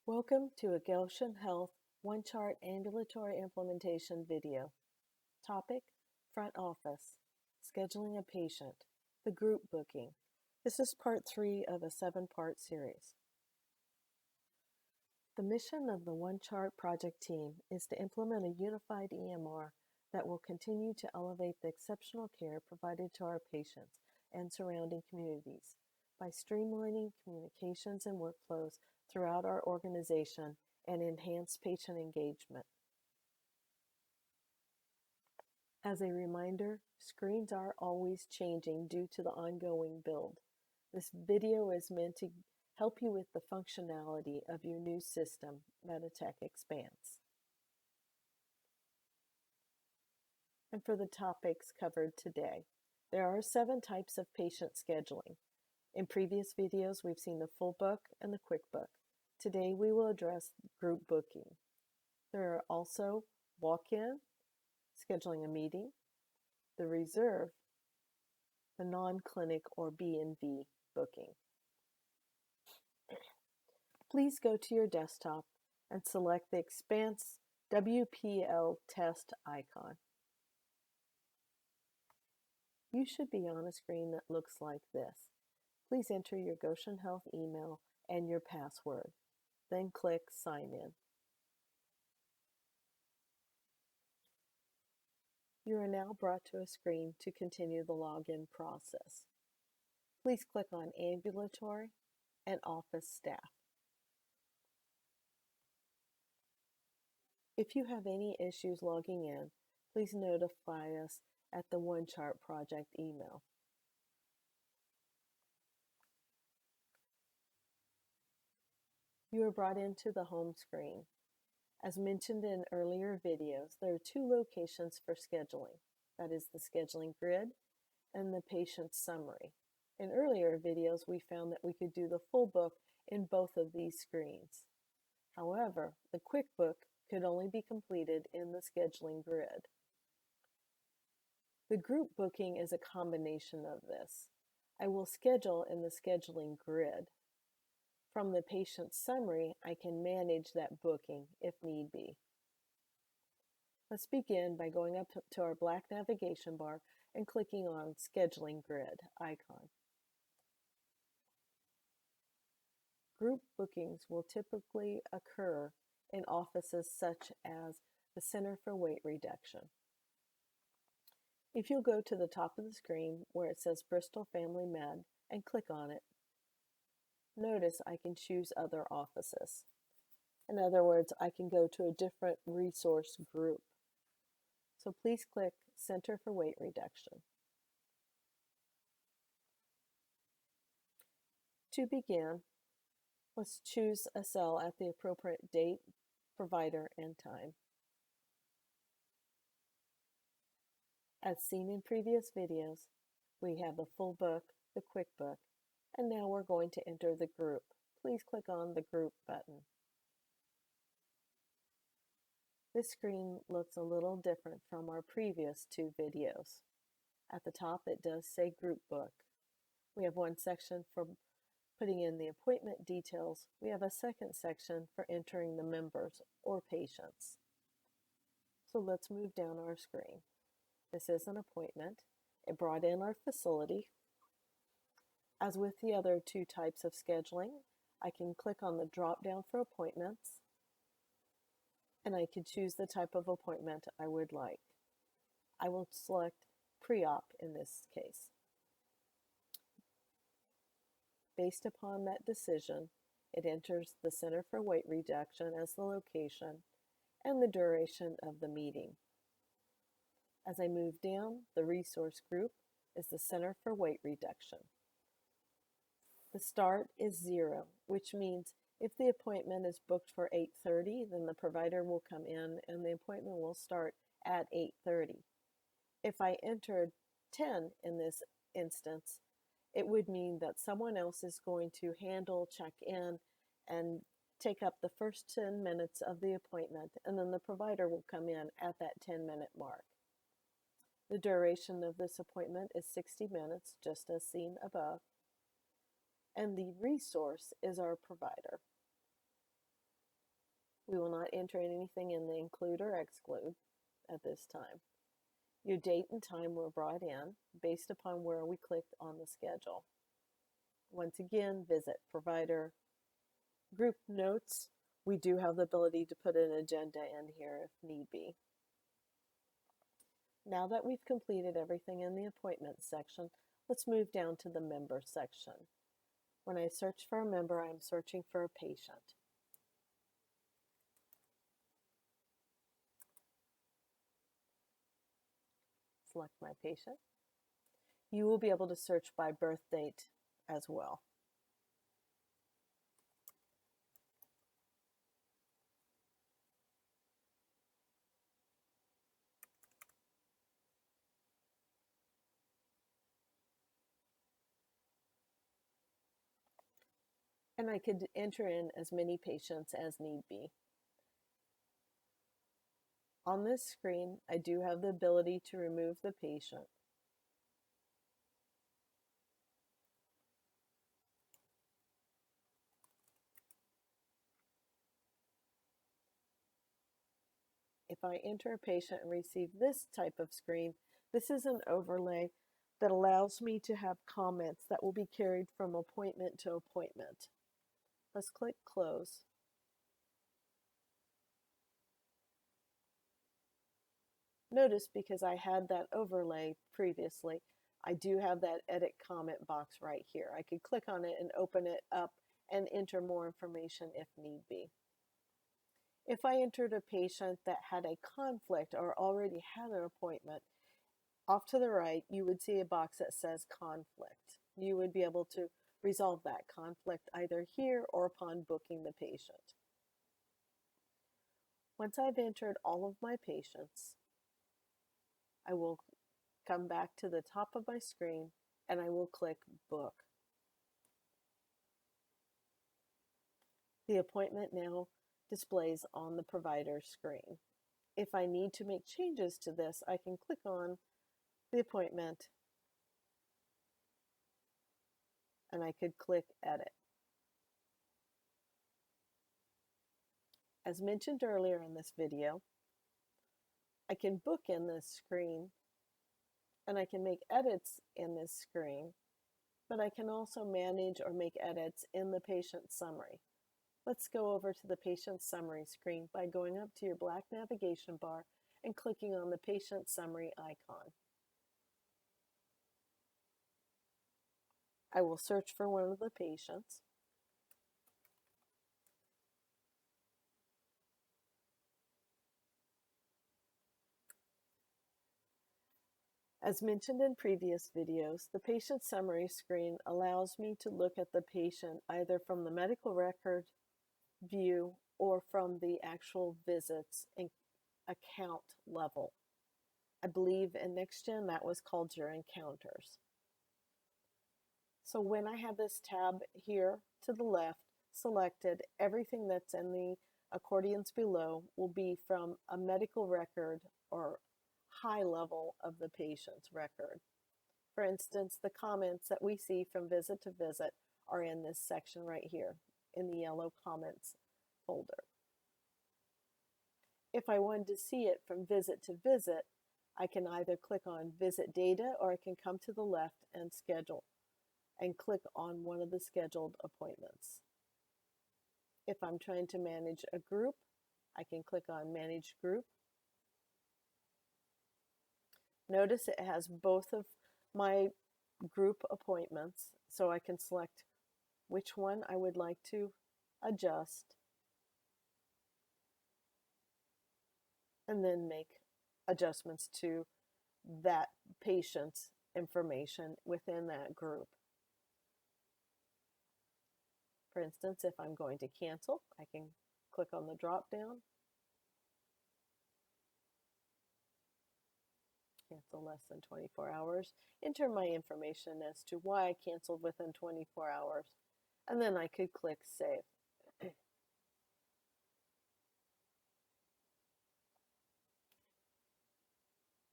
Welcome to a Goshen Health One-Chart Ambulatory Implementation video. Topic: Front Office, Scheduling a Patient, the Group Booking. This is part 3 of a 7-part series. The mission of the One-Chart project team is to implement a unified EMR that will continue to elevate the exceptional care provided to our patients and surrounding communities by streamlining communications and workflows throughout our organization and enhance patient engagement. As a reminder, screens are always changing due to the ongoing build. This video is meant to help you with the functionality of your new system, Meditech Expanse. And for the topics covered today, there are 7 types of patient scheduling. In previous videos, we've seen the full book and the quick book. Today, we will address group booking. There are also walk-in, scheduling a meeting, the reserve, the non-clinic or B&V booking. Please go to your desktop and select the Expanse WPL test icon. You should be on a screen that looks like this. Please enter your Goshen Health email and your password. Then click Sign In. You are now brought to a screen to continue the login process. Please click on Ambulatory and Office Staff. If you have any issues logging in, please notify us at the One-Chart project email. You are brought into the home screen. As mentioned in earlier videos, there are 2 locations for scheduling. That is the scheduling grid and the patient summary. In earlier videos, we found that we could do the full book in both of these screens. However, the quick book could only be completed in the scheduling grid. The group booking is a combination of this. I will schedule in the scheduling grid. From the patient summary, I can manage that booking if need be. Let's begin by going up to our black navigation bar and clicking on Scheduling Grid icon. Group bookings will typically occur in offices such as the Center for Weight Reduction. If you'll go to the top of the screen where it says Bristol Family Med and click on it, notice I can choose other offices. In other words, I can go to a different resource group. So please click Center for Weight Reduction. To begin, let's choose a cell at the appropriate date, provider, and time. As seen in previous videos, we have the full book, the quick book, and now we're going to enter the group. Please click on the group button. This screen looks a little different from our previous 2 videos. At the top, it does say group book. We have one section for putting in the appointment details. We have a second section for entering the members or patients. So let's move down our screen. This is an appointment. It brought in our facility. As with the other 2 types of scheduling, I can click on the drop down for appointments, and I can choose the type of appointment I would like. I will select pre-op in this case. Based upon that decision, it enters the Center for Weight Reduction as the location and the duration of the meeting. As I move down, the resource group is the Center for Weight Reduction. The start is 0, which means if the appointment is booked for 8:30, then the provider will come in and the appointment will start at 8:30. If I entered 10 in this instance, it would mean that someone else is going to handle, check in, and take up the first 10 minutes of the appointment, and then the provider will come in at that 10-minute mark. The duration of this appointment is 60 minutes, just as seen above, and the resource is our provider. We will not enter anything in the include or exclude at this time. Your date and time were brought in based upon where we clicked on the schedule. Once again, visit provider. Group notes, we do have the ability to put an agenda in here if need be. Now that we've completed everything in the appointments section, let's move down to the member section. When I search for a member, I'm searching for a patient. Select my patient. You will be able to search by birth date as well. And I could enter in as many patients as need be. On this screen, I do have the ability to remove the patient. If I enter a patient and receive this type of screen, this is an overlay that allows me to have comments that will be carried from appointment to appointment. Let's click Close. Notice because I had that overlay previously, I do have that edit comment box right here. I could click on it and open it up and enter more information if need be. If I entered a patient that had a conflict or already had an appointment, off to the right, you would see a box that says conflict. You would be able to resolve that conflict either here or upon booking the patient. Once I've entered all of my patients, I will come back to the top of my screen and I will click Book. The appointment now displays on the provider screen. If I need to make changes to this, I can click on the appointment and I could click Edit. As mentioned earlier in this video, I can book in this screen and I can make edits in this screen, but I can also manage or make edits in the patient summary. Let's go over to the patient summary screen by going up to your black navigation bar and clicking on the patient summary icon. I will search for one of the patients. As mentioned in previous videos, the patient summary screen allows me to look at the patient either from the medical record view or from the actual visits and account level. I believe in NextGen that was called your encounters. So when I have this tab here to the left selected, everything that's in the accordions below will be from a medical record or high level of the patient's record. For instance, the comments that we see from visit to visit are in this section right here in the yellow comments folder. If I wanted to see it from visit to visit, I can either click on visit data or I can come to the left and schedule and click on one of the scheduled appointments. If I'm trying to manage a group, I can click on manage group. Notice it has both of my group appointments, so I can select which one I would like to adjust and then make adjustments to that patient's information within that group. For instance, if I'm going to cancel, I can click on the drop down, cancel less than 24 hours, enter my information as to why I canceled within 24 hours, and then I could click Save.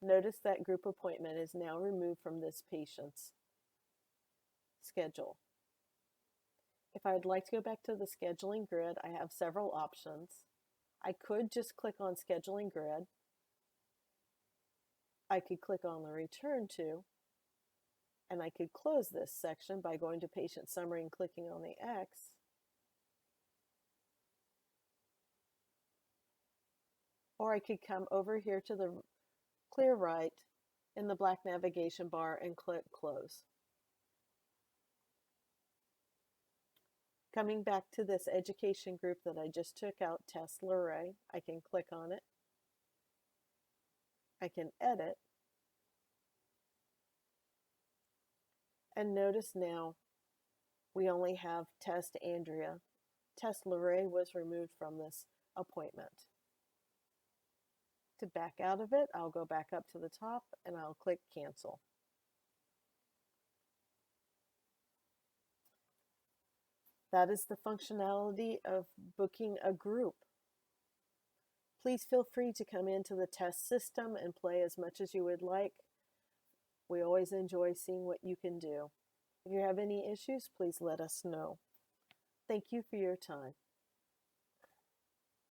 Notice that group appointment is now removed from this patient's schedule. If I would like to go back to the scheduling grid, I have several options. I could just click on Scheduling Grid. I could click on the Return To, and I could close this section by going to Patient Summary and clicking on the X. Or I could come over here to the clear right in the black navigation bar and click Close. Coming back to this education group that I just took out, Test Luray, I can click on it. I can edit. And notice now we only have Test Andrea. Test Luray was removed from this appointment. To back out of it, I'll go back up to the top and I'll click Cancel. That is the functionality of booking a group. Please feel free to come into the test system and play as much as you would like. We always enjoy seeing what you can do. If you have any issues, please let us know. Thank you for your time.